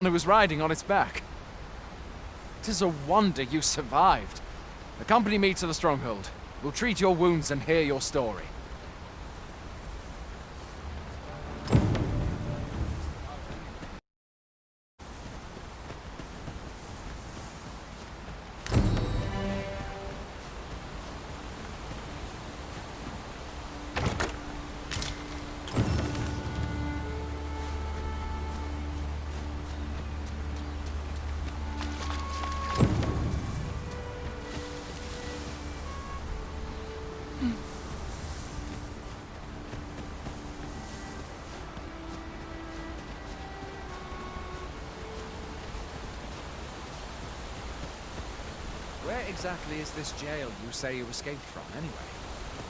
who was riding on its back. 'Tis a wonder you survived. Accompany me to the stronghold. We'll treat your wounds and hear your story. Where exactly is this jail you say you escaped from, anyway?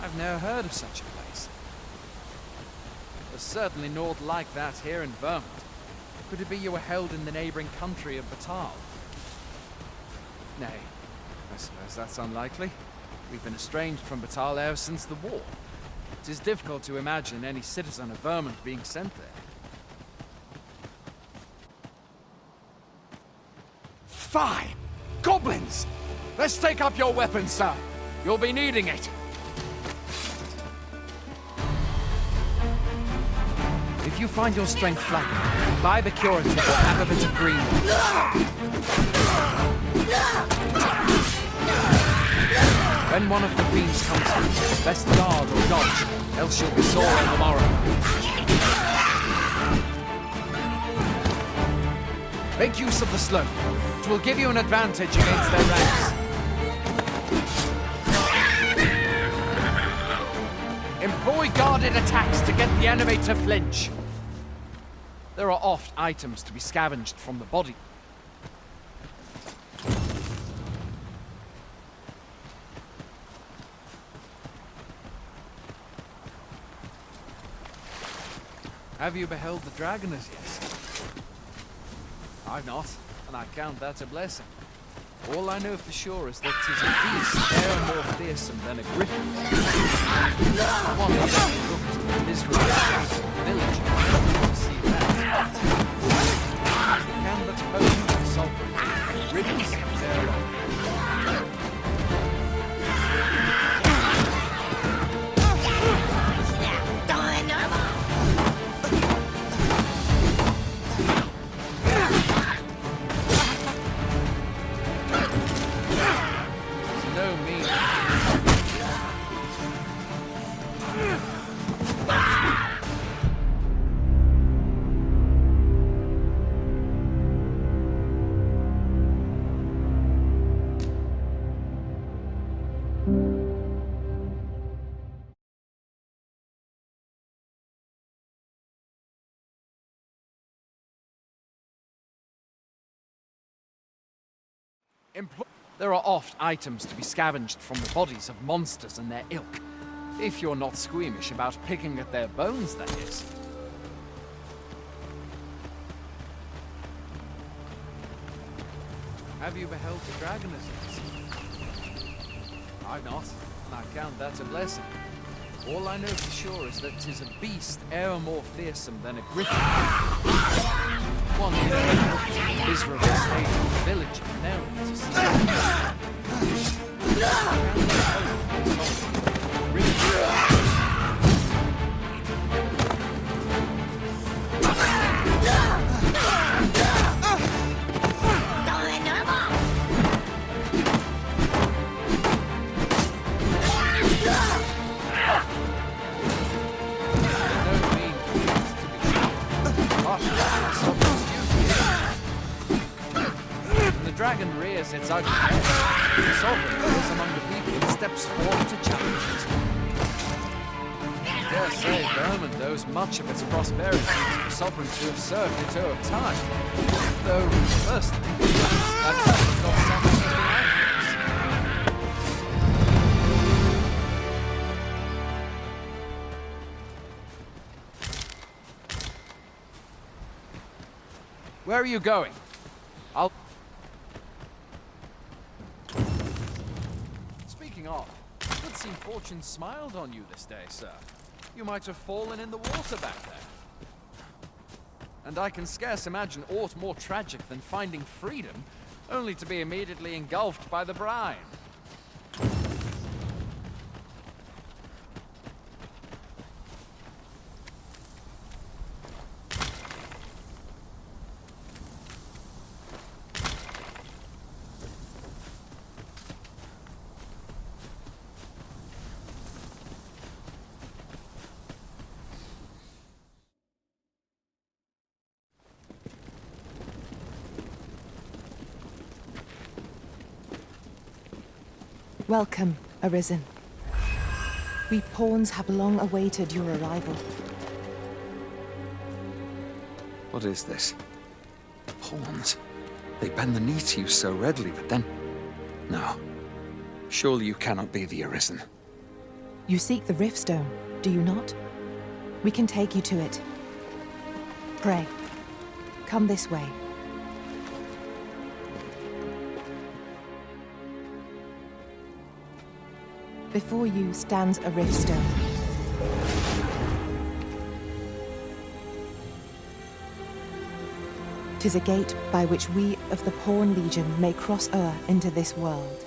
I've never heard of such a place. There's certainly naught like that here in Vermont. Could it be you were held in the neighboring country of Batal? Nay, I suppose that's unlikely. We've been estranged from Batal ever since the war. It is difficult to imagine any citizen of Vermont being sent there. Fie! Goblins! Let's take up your weapons, sir. You'll be needing it. If you find your strength flagging, buy the curative or have a bit of green. When one of the fiends comes through, best guard or dodge, else you'll be sore on the morrow. Make use of the slope. It will give you an advantage against their ranks. Employ guarded attacks to get the enemy to flinch. There are oft items to be scavenged from the body. Have you beheld the dragon as yet? I've not, and I count that a blessing. All I know for sure is that 'tis a beast far more fearsome than a griffin. One looked at the miserable village to see that. Can but hope the sovereign ribbons thereof. There are oft items to be scavenged from the bodies of monsters and their ilk. If you're not squeamish about picking at their bones, that is. Have you beheld the dragon as yet? I've not, and I count that a blessing. All I know for sure is that 'tis a beast e'er more fearsome than a griffin. One miserable state of the village now to see. Dragon rears its ugly head. The sovereign goes among the people and steps forward to challenge it. I dare say Vermont owes much of its prosperity to the sovereigns who have served it over time. Though, firstly, that's not something Where are you going? Speaking of, it would seem fortune smiled on you this day, sir. You might have fallen in the water back there. and I can scarce imagine aught more tragic than finding freedom, only to be immediately engulfed by the brine. Welcome, Arisen. We pawns have long awaited your arrival. What is this? Pawns? They bend the knee to you so readily, but then... No. Surely you cannot be the Arisen. You seek the Riftstone, do you not? We can take you to it. Pray, come this way. Before you stands a Riftstone. "'Tis a gate by which we of the Pawn Legion may cross o'er into this world.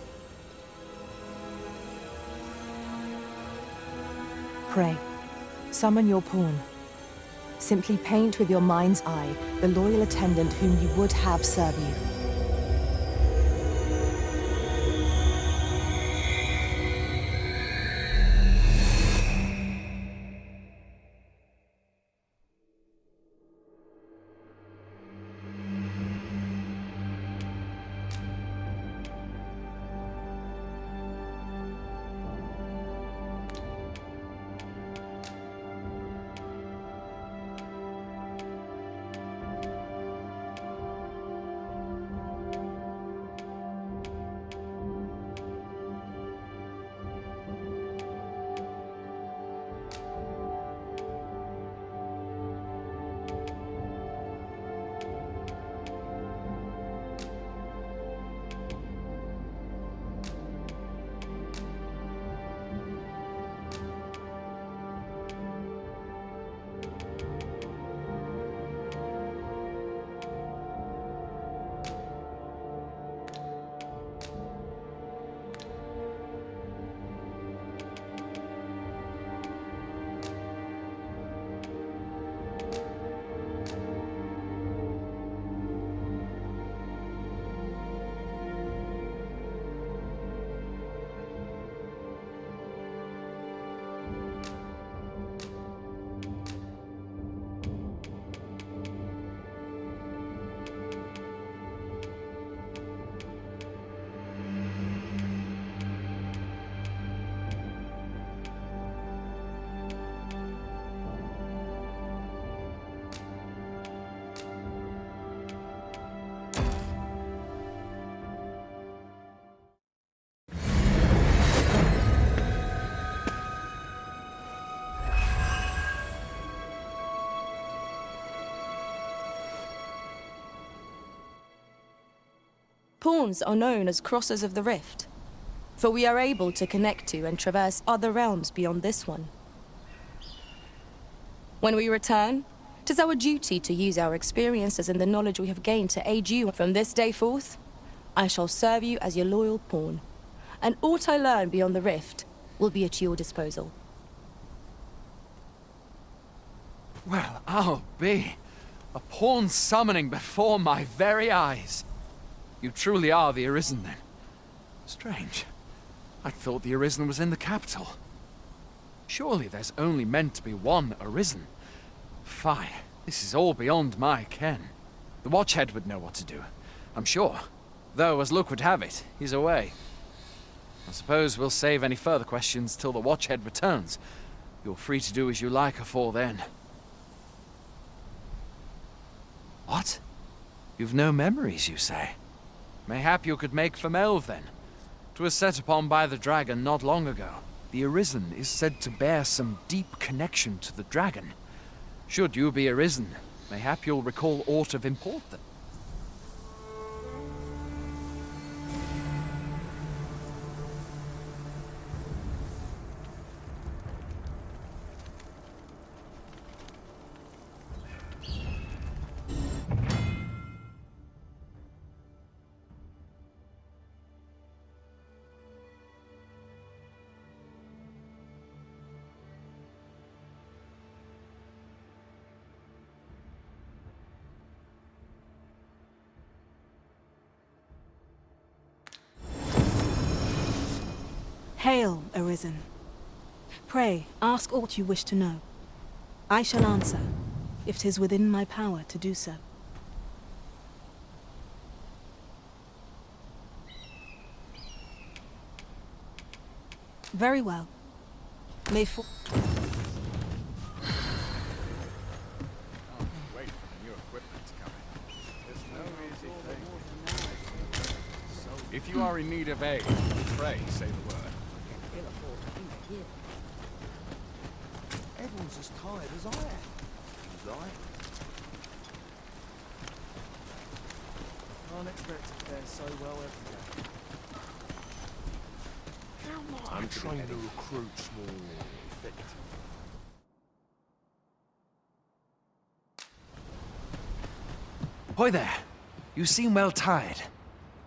Pray, summon your pawn. Simply paint with your mind's eye the loyal attendant whom you would have serve you. Pawns are known as crossers of the rift, for we are able to connect to and traverse other realms beyond this one. When we return, 'tis our duty to use our experiences and the knowledge we have gained to aid you. From this day forth, I shall serve you as your loyal pawn, and aught I learn beyond the rift will be at your disposal. Well, I'll be. A pawn summoning before my very eyes. You truly are the Arisen, then. Strange. I thought the Arisen was in the capital. Surely there's only meant to be one Arisen. Fie, this is all beyond my ken. The Watchhead would know what to do, I'm sure. Though, as luck would have it, he's away. I suppose we'll save any further questions till the Watchhead returns. You're free to do as you like afore then. What? You've no memories, you say? Mayhap you could make for Melve, then. 'Twas set upon by the dragon not long ago. The Arisen is said to bear some deep connection to the dragon. Should you be Arisen, mayhap you'll recall aught of import then. Hail, Arisen. Pray, ask aught you wish to know. I shall answer, if 'tis within my power to do so. Very well. May for... Wait for the new equipment to come in. There's no easy thing. If you are in need of aid, pray say the word. Everyone's as tired as I am. He's right. Can't expect to fare so well every day. I'm trying to recruit more effectively. Hoy there. You seem well tired.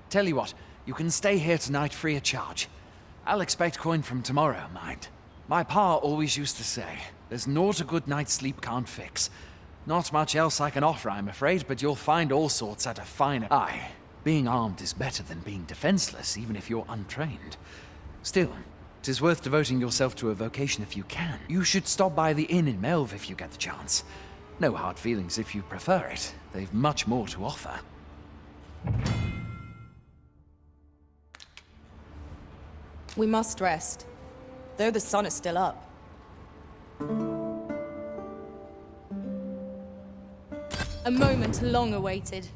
Tell you what, you can stay here tonight free of charge. I'll expect coin from tomorrow, mind. My pa always used to say, there's naught a good night's sleep can't fix. Not much else I can offer, I'm afraid, but you'll find all sorts at a finer... Aye, being armed is better than being defenseless, even if you're untrained. Still, 'tis worth devoting yourself to a vocation if you can. You should stop by the inn in Melve if you get the chance. No hard feelings if you prefer it. They've much more to offer. We must rest, though the sun is still up. A moment long awaited.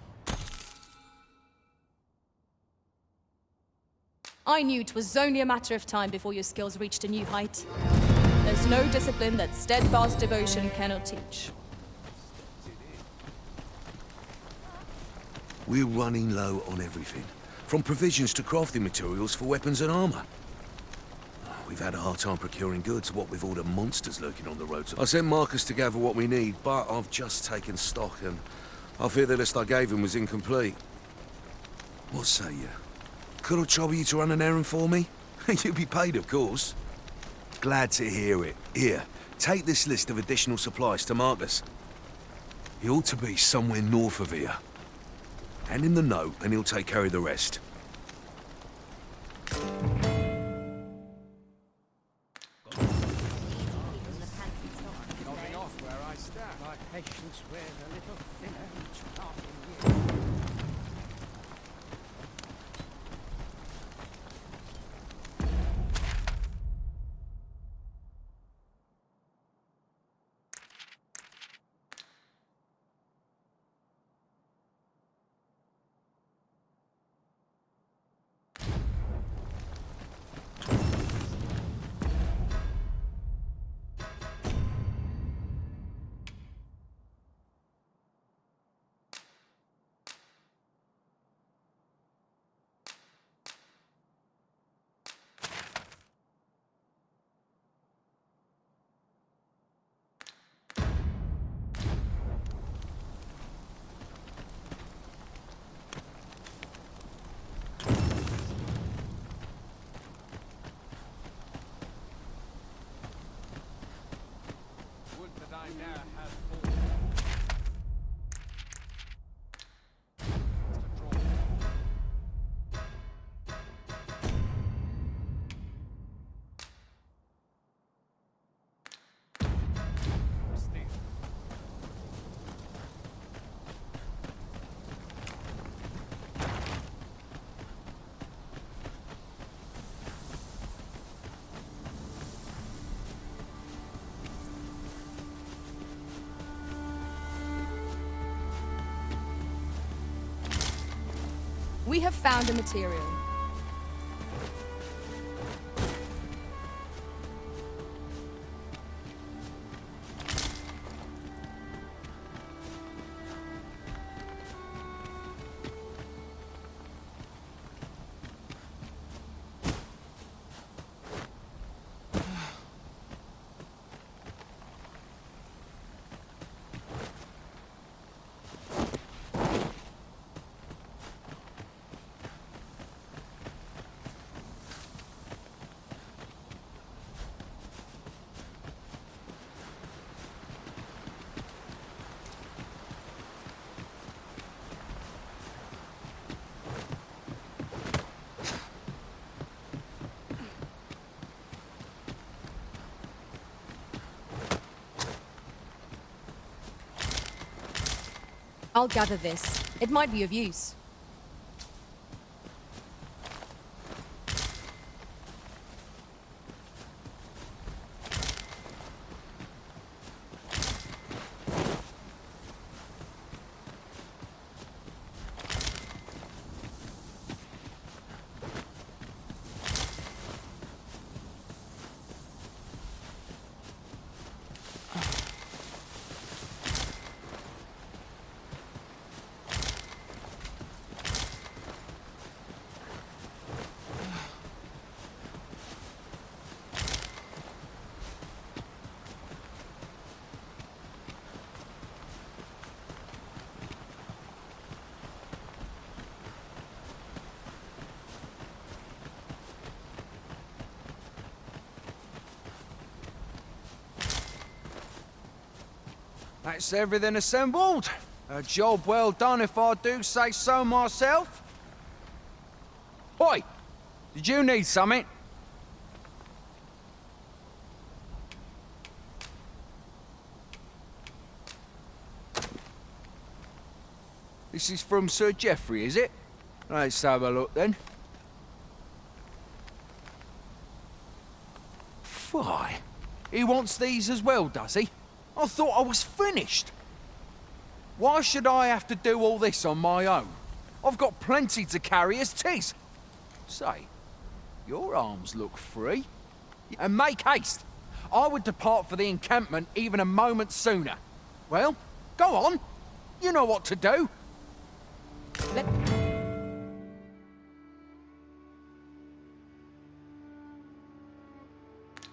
I knew 'twas only a matter of time before your skills reached a new height. There's no discipline that steadfast devotion cannot teach. We're running low on everything, from provisions to crafting materials for weapons and armor. We've had a hard time procuring goods, what with all the monsters lurking on the roads. I sent Marcus to gather what we need, but I've just taken stock and I fear the list I gave him was incomplete. What say you? Could I trouble you to run an errand for me? You'll be paid, of course. Glad to hear it. Here, take this list of additional supplies to Marcus. He ought to be somewhere north of here. Hand him the note and he'll take care of the rest. Patience wears a little thinner each passing year. Would that I ne'er had fallen. We have found a material. I'll gather this. It might be of use. That's everything assembled. A job well done if I do say so myself. Oi! Did you need something? This is from Sir Geoffrey, is it? Let's have a look then. Fie. He wants these as well, does he? I thought I was finished. Why should I have to do all this on my own? I've got plenty to carry as tis. Say, your arms look free. And make haste. I would depart for the encampment even a moment sooner. Well, go on. You know what to do. Let...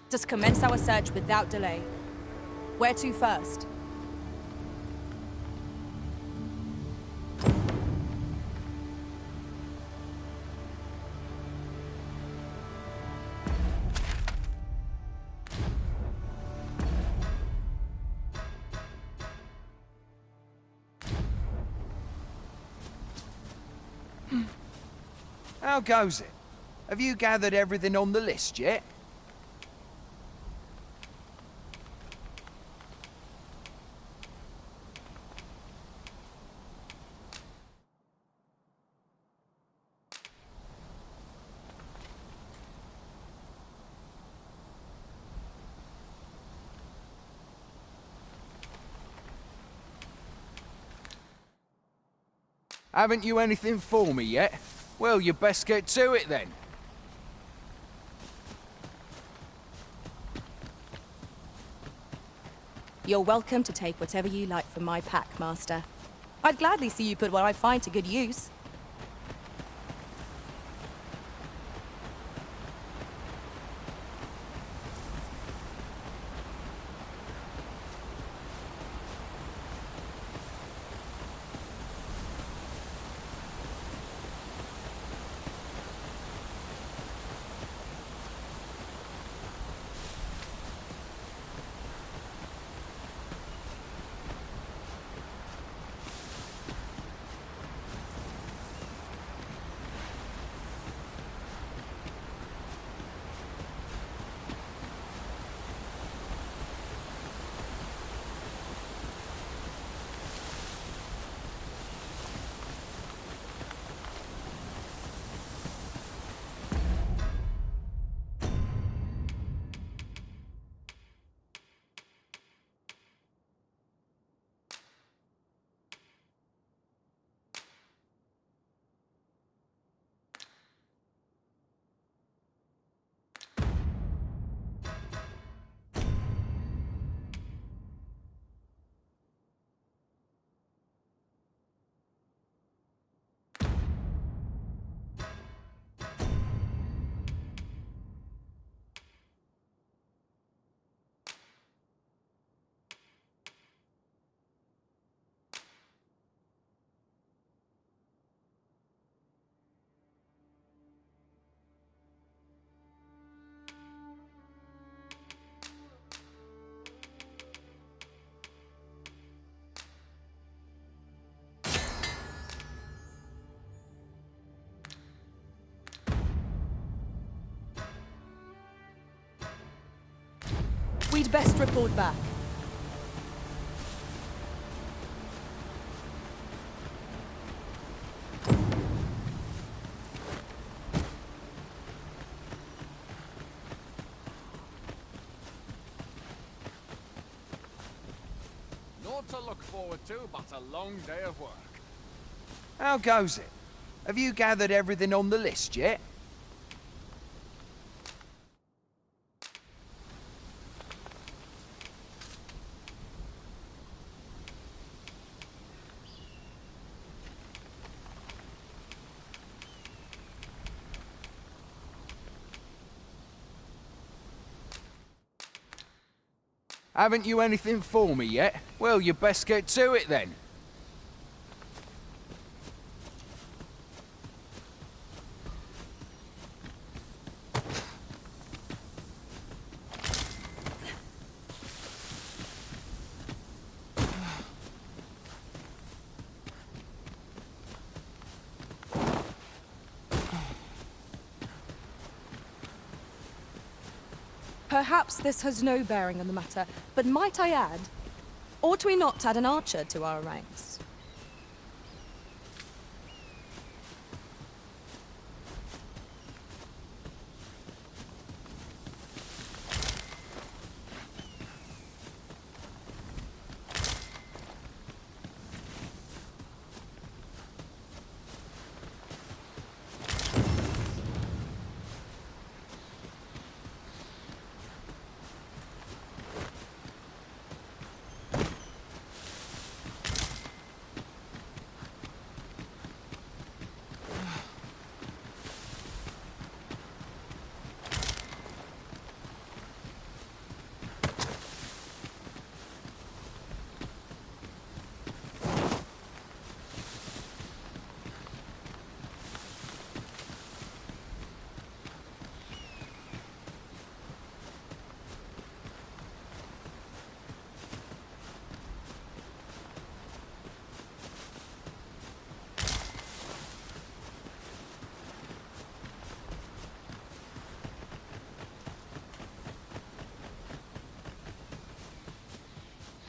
Just commence our search without delay. Where to first? How goes it? Have you gathered everything on the list yet? Haven't you anything for me yet? Well, you best get to it then. You're welcome to take whatever you like from my pack, Master. I'd gladly see you put what I find to good use. We'd best report back. Naught to look forward to, but a long day of work. How goes it? Have you gathered everything on the list yet? Haven't you anything for me yet? Well, you best get to it then. Perhaps this has no bearing on the matter, but might I add, ought we not add an archer to our ranks?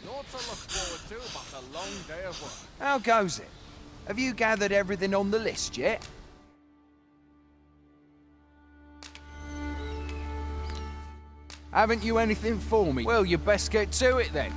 Naught to look forward to, but a long day of work. How goes it? Have you gathered everything on the list yet? Haven't you anything for me? Well, you best get to it then.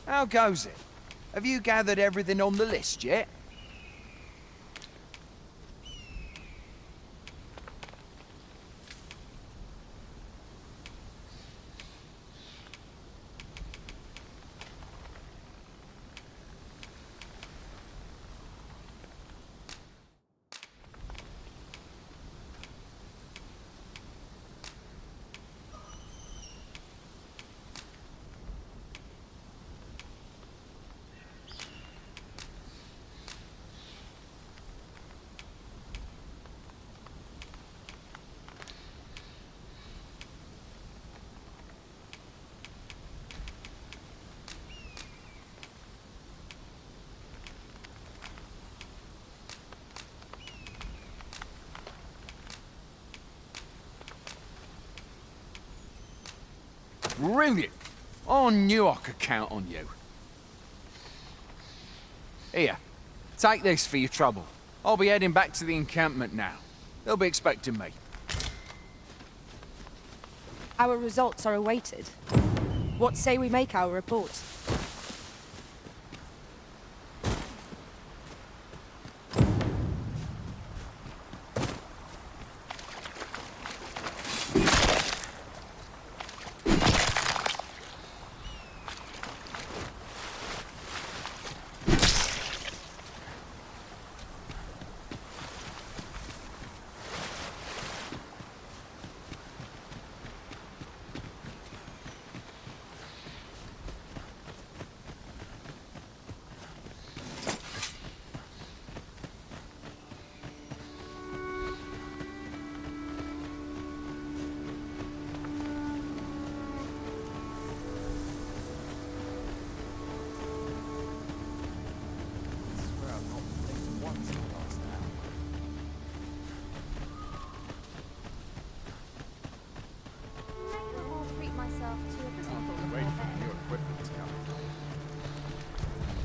How goes it? Have you gathered everything on the list yet? Brilliant! I knew I could count on you. Here, take this for your trouble. I'll be heading back to the encampment now. They'll be expecting me. Our results are awaited. What say we make our report?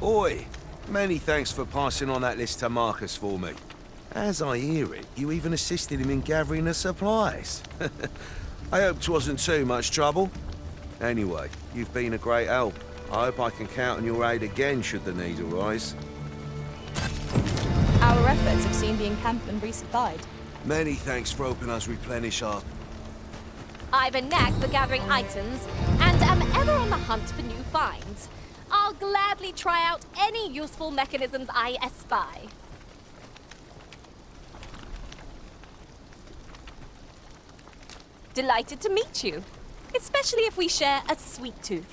Oi, many thanks for passing on that list to Marcus for me. As I hear it, you even assisted him in gathering the supplies. I hope 'twasn't too much trouble. Anyway, you've been a great help. I hope I can count on your aid again should the need arise. Our efforts have seen the encampment resupplied. Many thanks for helping us replenish our... I've a knack for gathering items, and am ever on the hunt for new finds. I'll gladly try out any useful mechanisms I espy. Delighted to meet you, especially if we share a sweet tooth.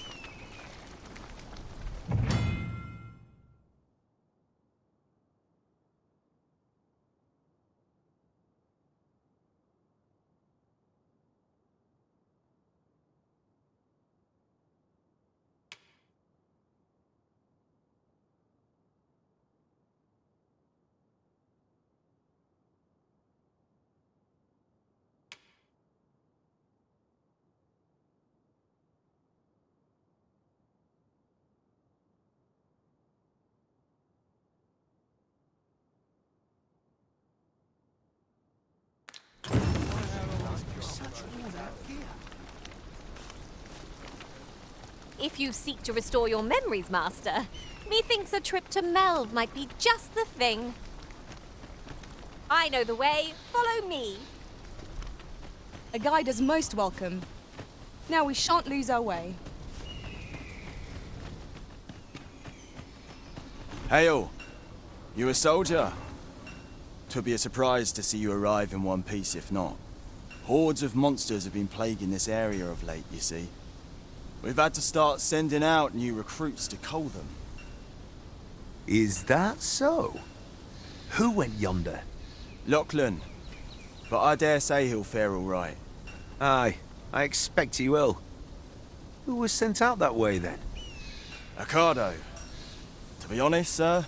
If you seek to restore your memories, Master, methinks a trip to Melve might be just the thing. I know the way. Follow me. A guide is most welcome. Now we shan't lose our way. Hail! You a soldier? 'Twould be a surprise to see you arrive in one piece if not. Hordes of monsters have been plaguing this area of late, you see. We've had to start sending out new recruits to cull them. Is that so? Who went yonder? Lachlan. But I dare say he'll fare all right. Aye, I expect he will. Who was sent out that way then? Ocado. To be honest, sir,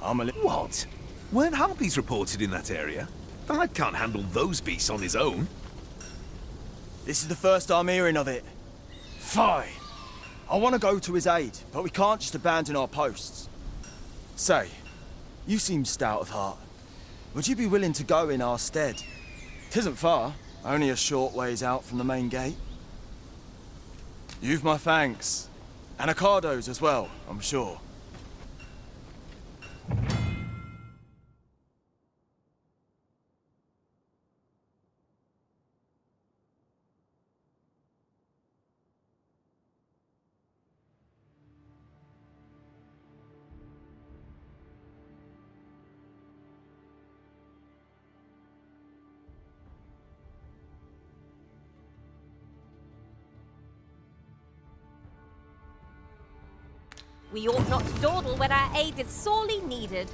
I'm a little... What? Weren't harpies reported in that area? The lad can't handle those beasts on his own. This is the first I'm hearing of it. Fie! I want to go to his aid, but we can't just abandon our posts. Say, you seem stout of heart. Would you be willing to go in our stead? 'Tisn't far, only a short ways out from the main gate. You've my thanks. And Ocado's as well, I'm sure. We ought not to dawdle when our aid is sorely needed.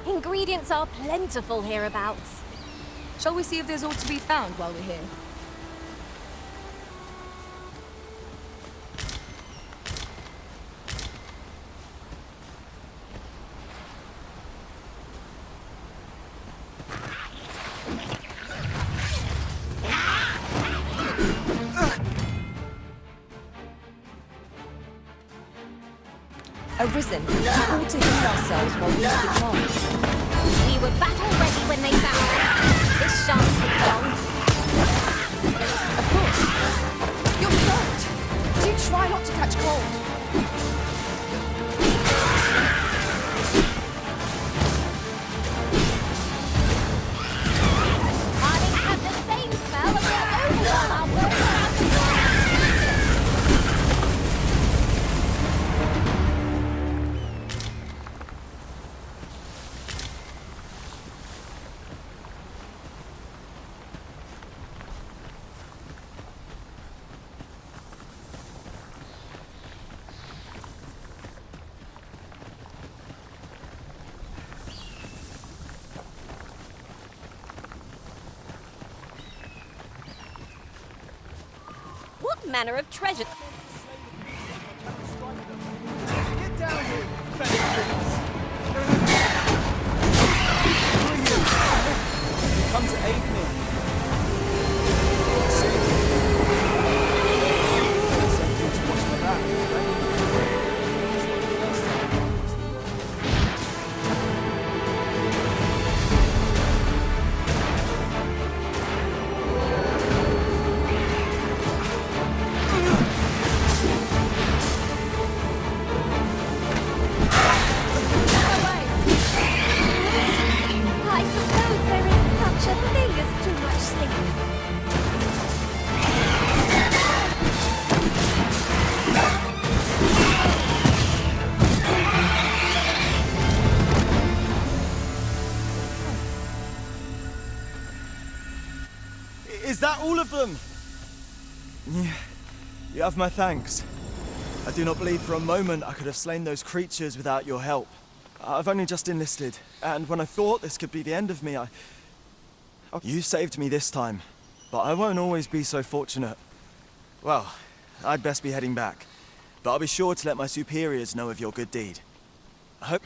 Ingredients are plentiful hereabouts. Shall we see if there's aught to be found while we're here? Arisen, all to heal ourselves while we keep on. We were battle ready when they found us. This shan't take long. Of course. You're soaked. Do try not to catch cold. manner of treasure. Get down here, come to aid me. Send you to watch my back, right? I suppose there is such a thing as too much sleep. Is that all of them? Yeah, you have my thanks. I do not believe for a moment I could have slain those creatures without your help. I've only just enlisted, and when I thought this could be the end of me, You saved me this time, but I won't always be so fortunate. Well, I'd best be heading back, but I'll be sure to let my superiors know of your good deed. I hope...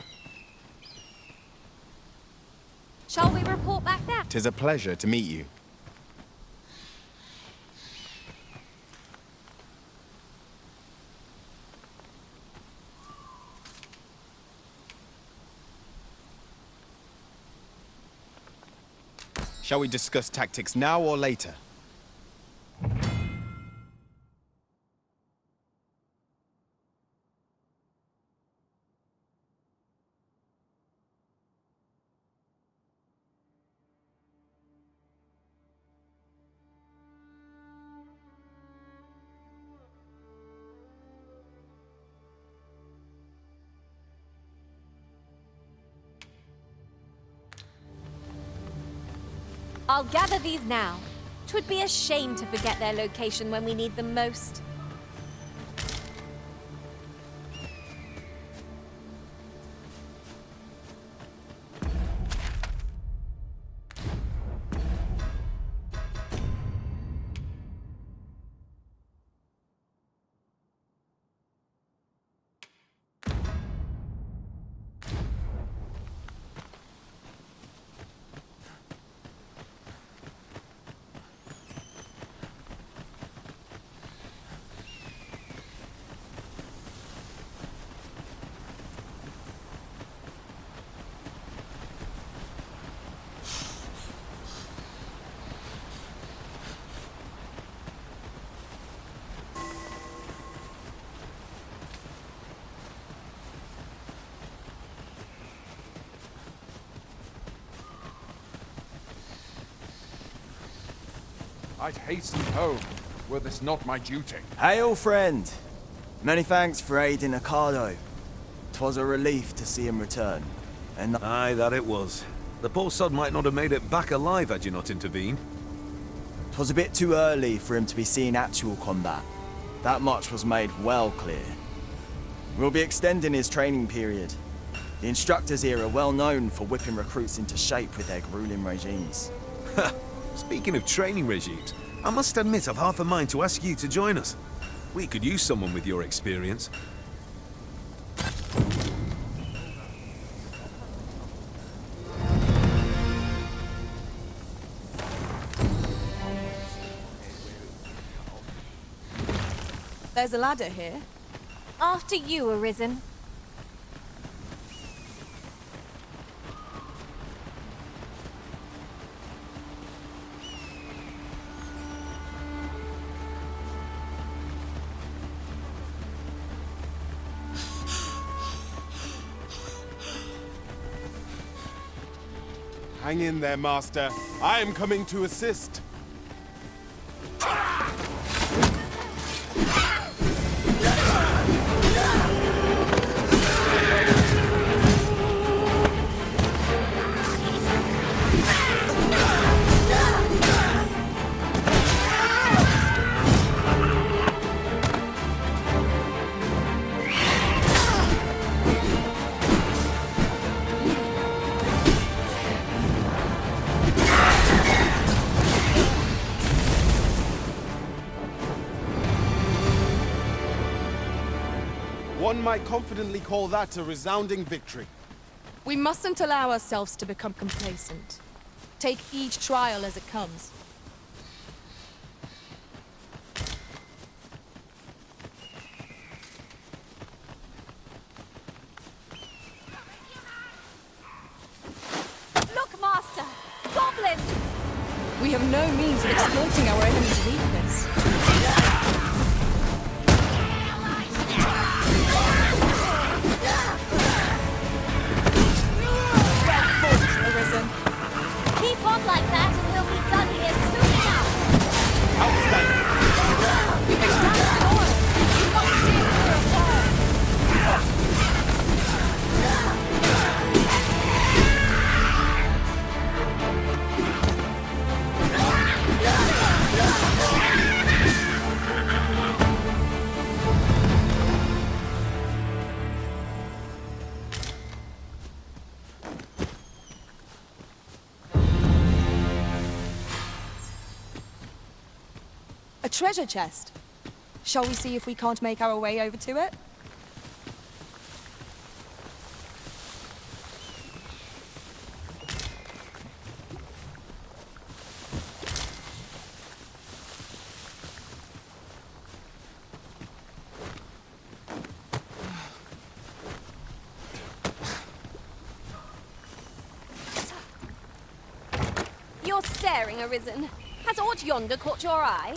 Shall we report back now? 'Tis a pleasure to meet you. Shall we discuss tactics now or later? I'll gather these now. 'Twould be a shame to forget their location when we need them most. I'd hasten home, were this not my duty. Hail, friend! Many thanks for aiding Ocado. 'Twas a relief to see him return. And Aye, that it was. The poor sod might not have made it back alive had you not intervened. 'twas a bit too early for him to be seeing actual combat. That much was made well clear. We'll be extending his training period. The instructors here are well known for whipping recruits into shape with their grueling regimes. Speaking of training regimes, I must admit I've half a mind to ask you to join us. We could use someone with your experience. There's a ladder here. After you, Arisen. Hang in there, Master. I am coming to assist. One might confidently call that a resounding victory. We mustn't allow ourselves to become complacent. Take each trial as it comes. Look, Master! Goblins! We have no means of exploiting our enemy's weakness. Well fought, Arisen. Keep on like that and we'll be done here soon enough! Outstanding. You may stand still. You must steer clear of fire. A treasure chest. Shall we see if we can't make our way over to it? You're staring, Arisen. Has aught yonder caught your eye?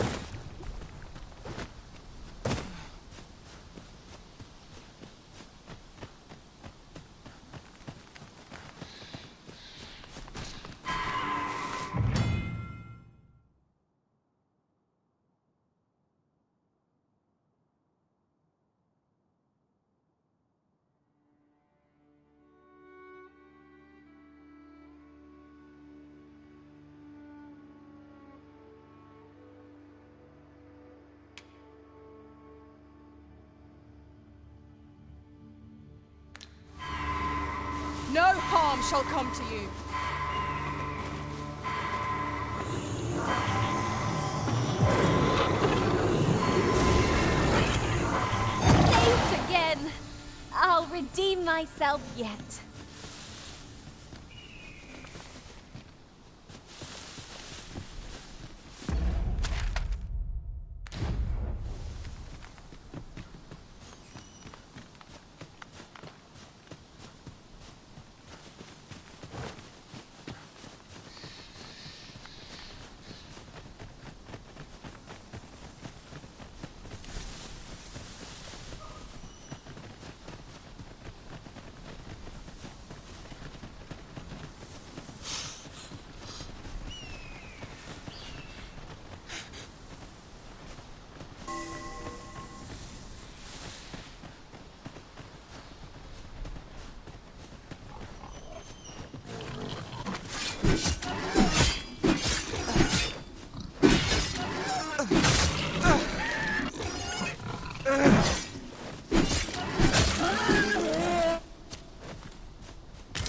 No harm shall come to you. Saved again! I'll redeem myself yet.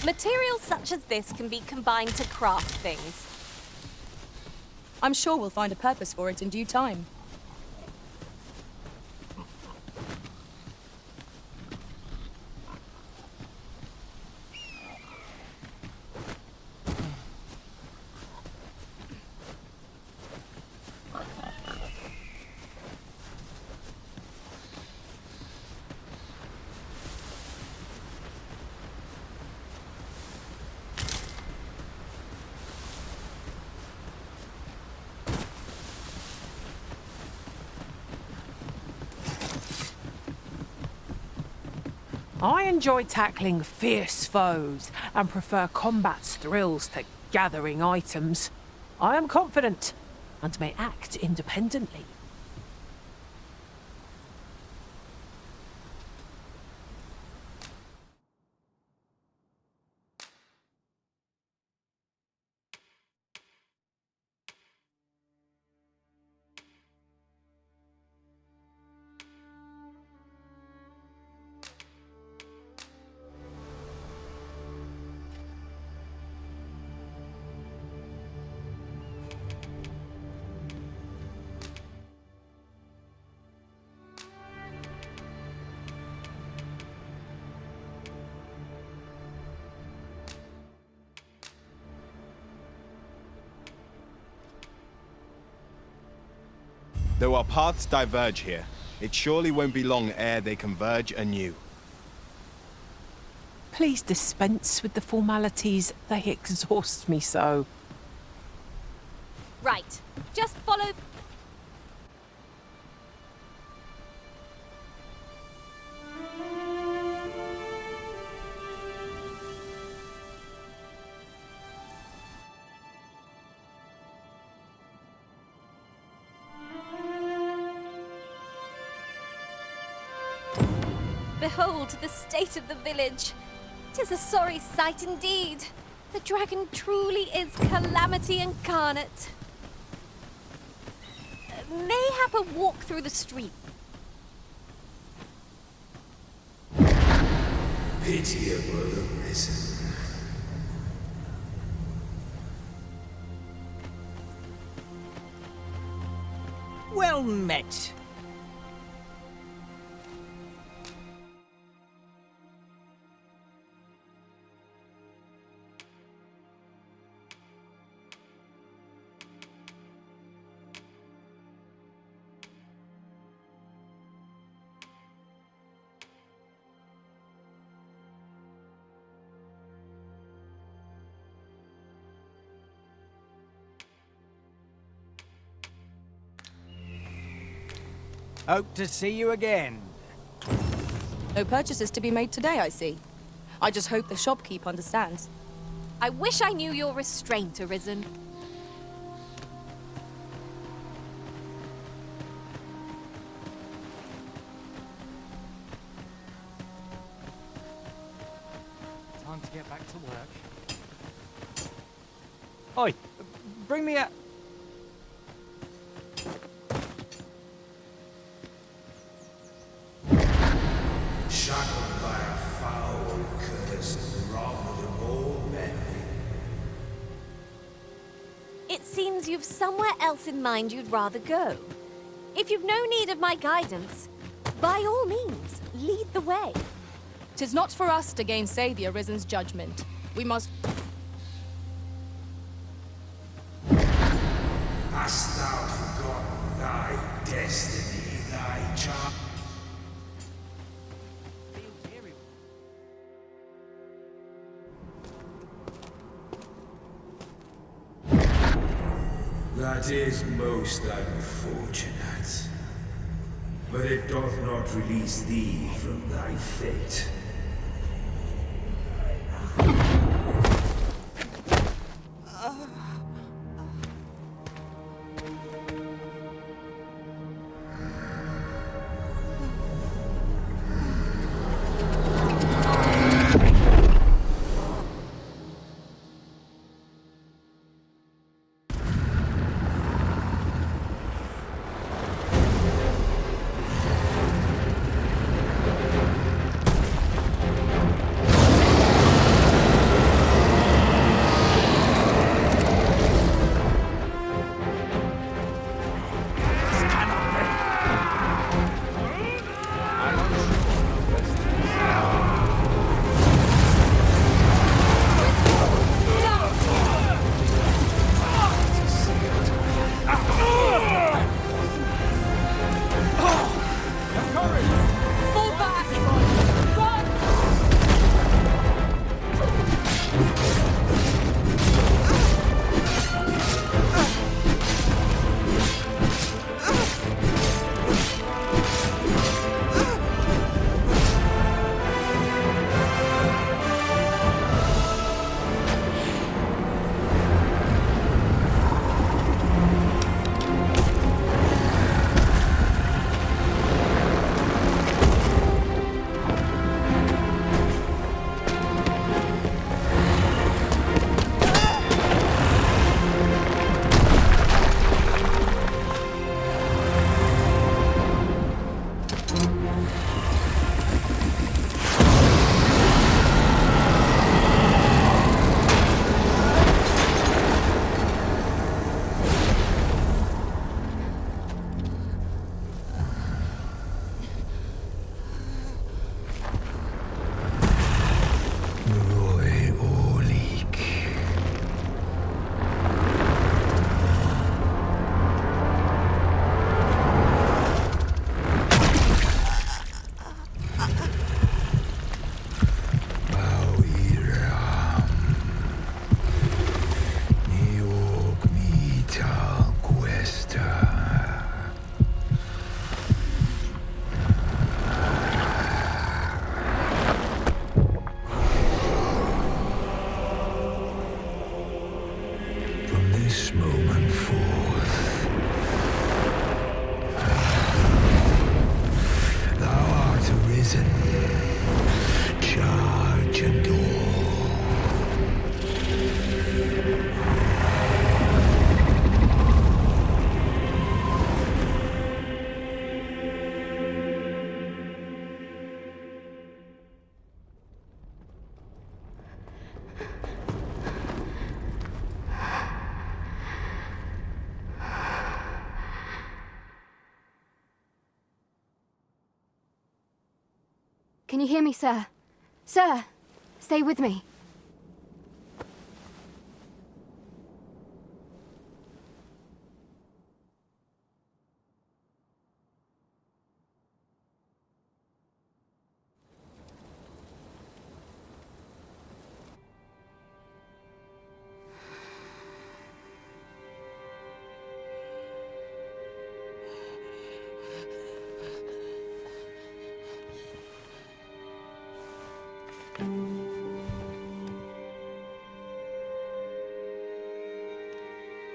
Materials such as this can be combined to craft things. I'm sure we'll find a purpose for it in due time. I enjoy tackling fierce foes and prefer combat's thrills to gathering items. I am confident and may act independently. Though our paths diverge here, it surely won't be long ere they converge anew. Please dispense with the formalities. They exhaust me so. Right. Just follow... Behold the state of the village. 'Tis a sorry sight indeed. The dragon truly is calamity incarnate. Mayhap a walk through the street. Pitiable arisen. Well met. Hope to see you again. No purchases to be made today, I see. I just hope the shopkeep understands. I wish I knew your restraint, Arisen. Time to get back to work. Oi, bring me a... Shackled by a foul curse and robbed of all memory. It seems you've somewhere else in mind you'd rather go. If you've no need of my guidance, by all means, lead the way. 'Tis not for us to gainsay the Arisen's judgment. We must... Hast thou forgotten thy destiny, thy charm? That is most unfortunate. But it doth not release thee from thy fate. Master. From this moment forth, thou art arisen. Charge and all. Can you hear me, sir? Sir, stay with me.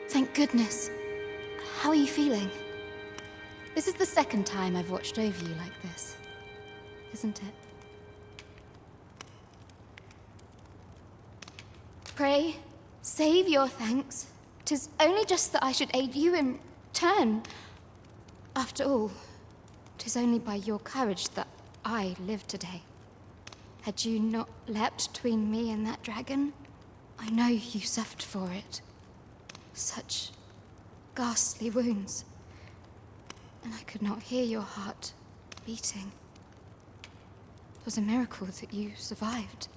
Thank goodness. How are you feeling? This is the second time I've watched over you like this, isn't it? Pray, save your thanks. 'Tis only just that I should aid you in turn. After all, 'tis only by your courage that I live today. Had you not leapt between me and that dragon, I know you suffered for it. Such ghastly wounds, and I could not hear your heart beating. It was a miracle that you survived.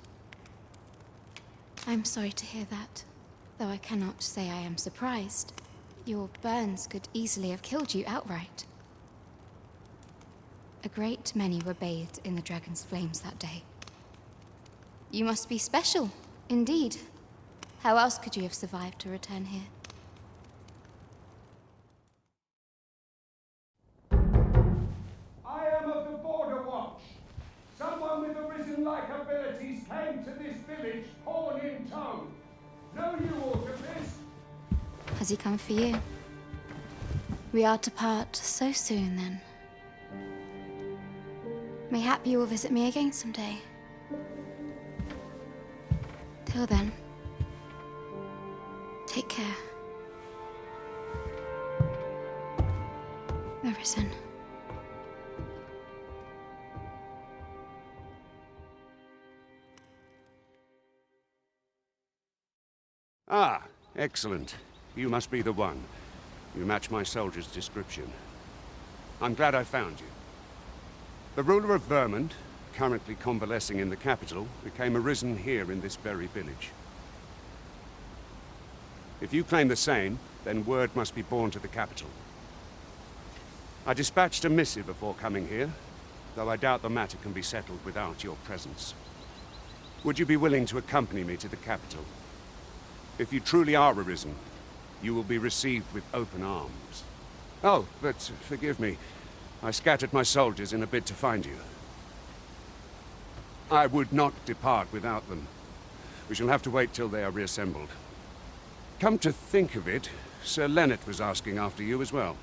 I'm sorry to hear that, though I cannot say I am surprised. Your burns could easily have killed you outright. A great many were bathed in the dragon's flames that day. You must be special, indeed. How else could you have survived to return here? I am of the Border Watch. Someone with arisen-like abilities came to this village, pawn in tow. Know you aught of this? Has he come for you? We are to part so soon, then. Mayhap you will visit me again someday. Till then, take care. Arisen. Ah, excellent. You must be the one. You match my soldier's description. I'm glad I found you. The ruler of Vermont, currently convalescing in the capital, became arisen here in this very village. If you claim the same, then word must be borne to the capital. I dispatched a missive before coming here, though I doubt the matter can be settled without your presence. Would you be willing to accompany me to the capital? If you truly are arisen, you will be received with open arms. Oh, but forgive me. I scattered my soldiers in a bid to find you. I would not depart without them. We shall have to wait till they are reassembled. Come to think of it, Sir Leonard was asking after you as well.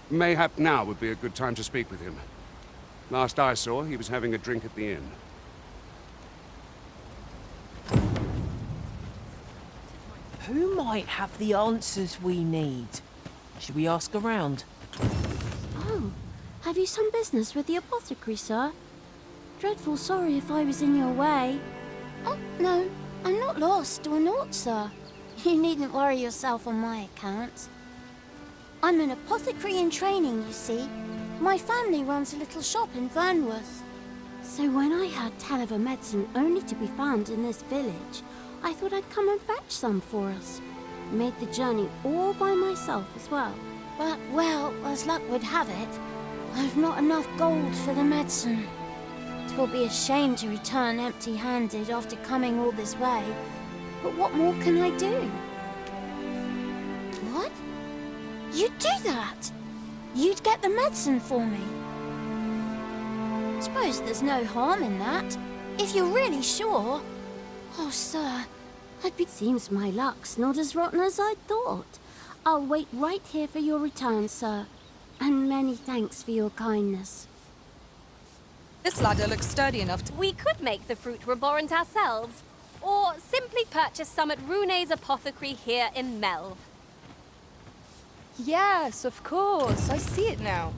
Mayhap now would be a good time to speak with him. Last I saw, he was having a drink at the inn. Who might have the answers we need? Should we ask around? Oh, have you some business with the apothecary, sir? Dreadful sorry if I was in your way. Oh, no, I'm not lost or naught, sir. You needn't worry yourself on my account. I'm an apothecary in training, you see. My family runs a little shop in Vernworth. So when I heard tell of a medicine only to be found in this village, I thought I'd come and fetch some for us. Made the journey all by myself as well. But, well, as luck would have it, I've not enough gold for the medicine. 'Twill be a shame to return empty-handed after coming all this way. But what more can I do? What? You'd do that? You'd get the medicine for me? Suppose there's no harm in that, if you're really sure. Oh, sir, Seems my luck's not as rotten as I thought. I'll wait right here for your return, sir. And many thanks for your kindness. This ladder looks sturdy enough to... We could make the fruit reborant ourselves, or simply purchase some at Rune's apothecary here in Melv. Yes, of course. I see it now.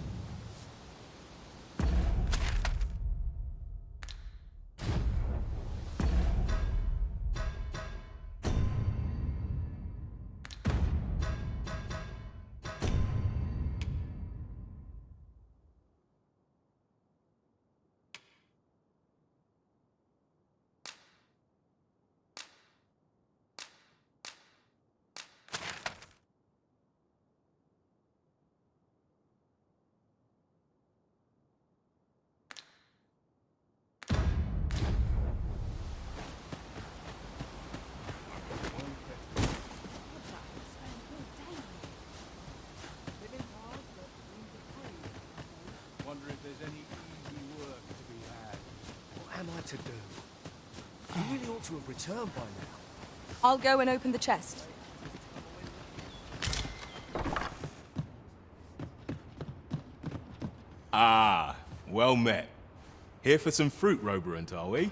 Wonder if there's any easy work to be had. What am I to do? You really ought to have returned by now. I'll go and open the chest. Ah, well met. Here for some fruit, Roborant, are we?